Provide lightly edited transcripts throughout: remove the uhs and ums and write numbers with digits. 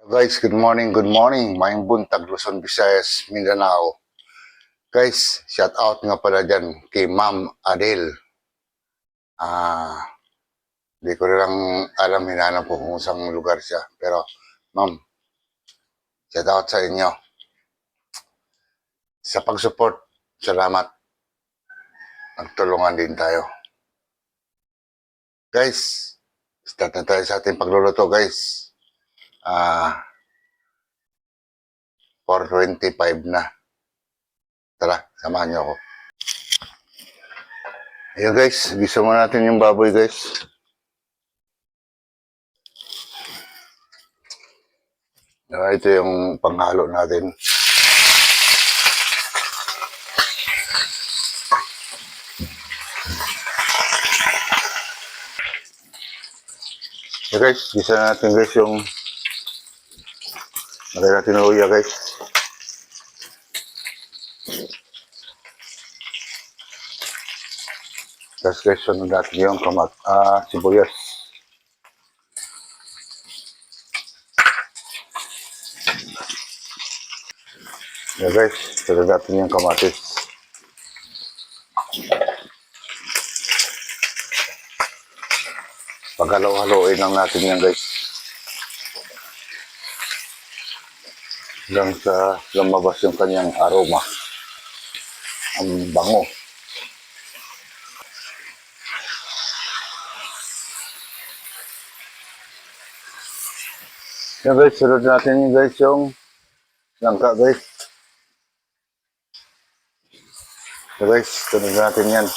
Guys, good morning, good morning. Mayong buntag, Luzon, Visayas, Mindanao. Guys, shout out nga pala dyan kay Ma'am Adele. Di ko lang alam, hinanap ko kung saan lugar siya. Pero, Ma'am, shout out sa inyo. Sa pag-support, salamat. Nagtulungan din tayo. Guys, start na tayo sa ating pagluluto, guys. 4:25 na. Tara, samahan niyo ako. Ayun guys, gisa mo natin yung baboy guys. Ito yung panghalo natin. So guys, gisa natin guys yung lagay natin na uya guys. Tapos guys, sunod natin yung sibuyas. Yeah guys, sunod natin yung kamatis. Paghalo-haloin lang natin yan guys. Hanggang sa lumabas yung kanyang aroma. Ang bango. Yan guys, sunod natin yung guys yung langka guys. So guys, sunod natin yan.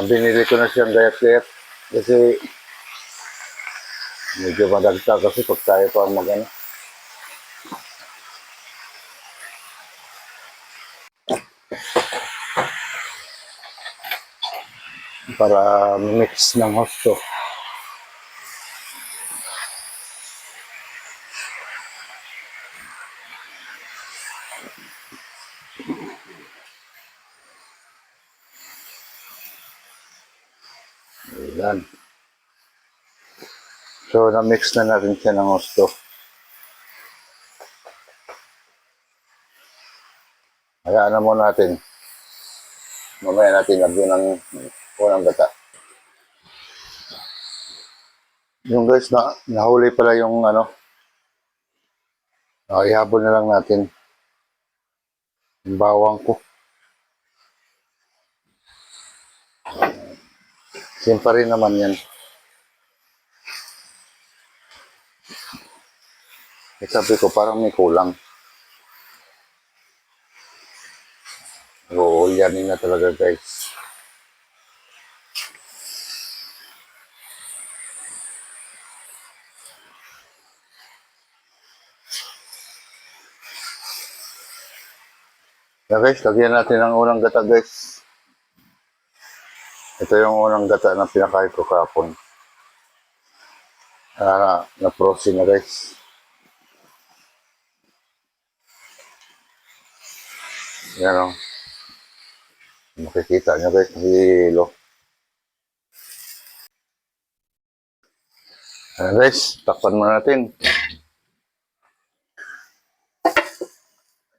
Binili ko na siyang gayat-gayat kasi medyo madagta kasi pag tayo pa mag-ano. Para mix ng husto. Ayan. So, na-mix na natin siya ng husto. Hayaan na muna natin. Mamaya natin lagyan ng unang gata. Yung guys, nahuli pala yung ihabol na lang natin. Yung bawang ko. Simpa rin naman yan. Sabi ko, parang may kulang. Oo, yanin na talaga guys. Yan guys, lagyan natin ang unang gata guys. Ito yung unang gata na pinakain ko kahapon. Na-frozen na guys. Yan o. Makikita nyo guys, hilo. Ayan guys, takpan muna natin.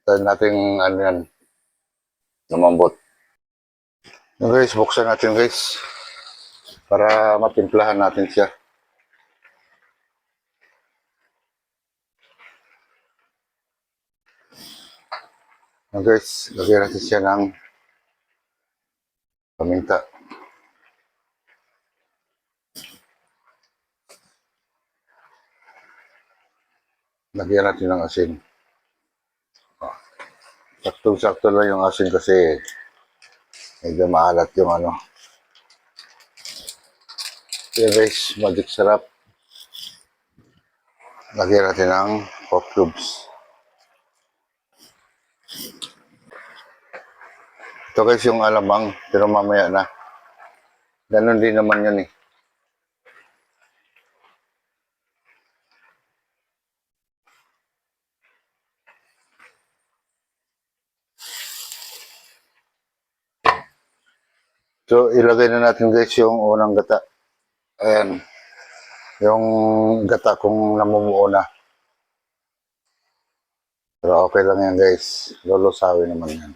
Tayo natin yan, lumambot. Yan guys, buksan natin guys. Para matimplahan natin siya. Yan guys, lagyan natin siya ng paminta. Lagyan natin ng asin. Sakto-sakto lang yung asin kasi medyo maalat yung Yan guys, magic sarap. Lagyan natin ng pork cubes. Ito guys yung alamang, pero mamaya na. Ganon din naman yun eh. So, ilagay na natin guys yung unang gata. Ayan. yung gata kung namumuo na. Pero okay lang yan guys. Lulusawin naman yan.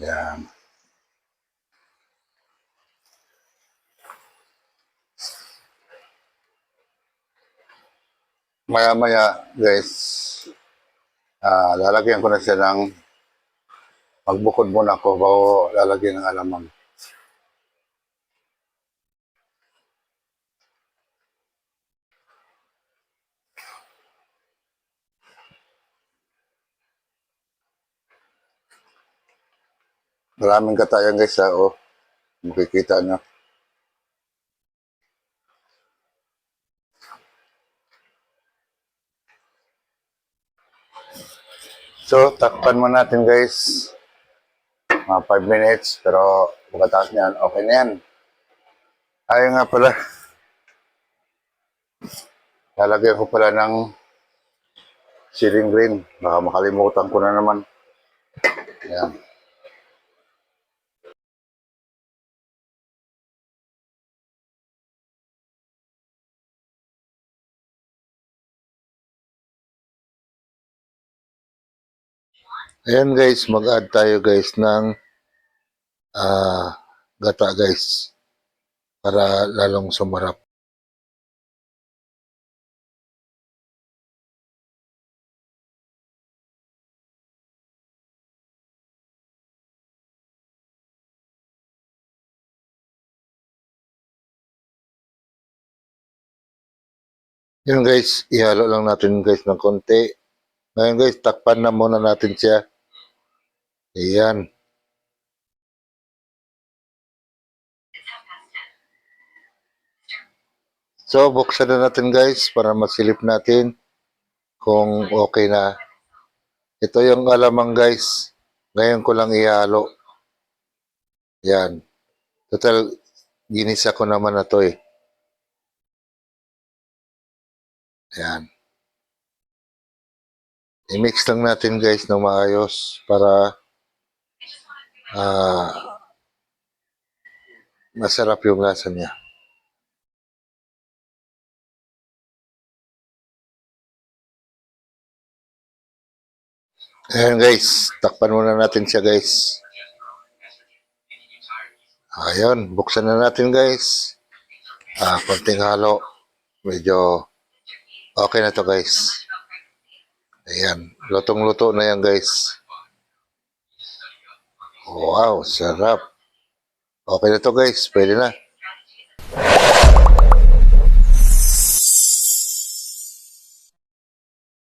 Yan. Maya-maya guys, lalagyan ko na siya ng magbukod muna ako bago lalagyan ng alamang. Maraming katayan guys ha. Oh, makikita nyo. So, takpan mo natin guys. Mga 5 minutes. Pero pagkatapos niyan, okay na yan. Ayun nga pala. Lalagyan ko pala ng ceiling green. Baka makalimutan ko na naman. Ayan. Ayan guys, mag-add tayo guys ng gata guys. Para lalong sumarap. Yun guys, ihalo lang natin guys ng konti. Ngayon guys, takpan na muna natin siya. Ayan. So, buksan na natin guys para masilip natin kung okay na. Ito yung alamang guys. Ngayon ko lang ihalo. Yan. Total, ginisa ko naman na to eh. Yan. I-mix lang natin guys ng maayos para masarap yung lasa niya. Ayan guys, takpan muna natin siya guys. Ayun, buksan na natin guys. Konting halo. Medyo okay na to guys. Ayan, lutong-luto na yan guys. Wow, sarap. Okay na to guys, pwede na.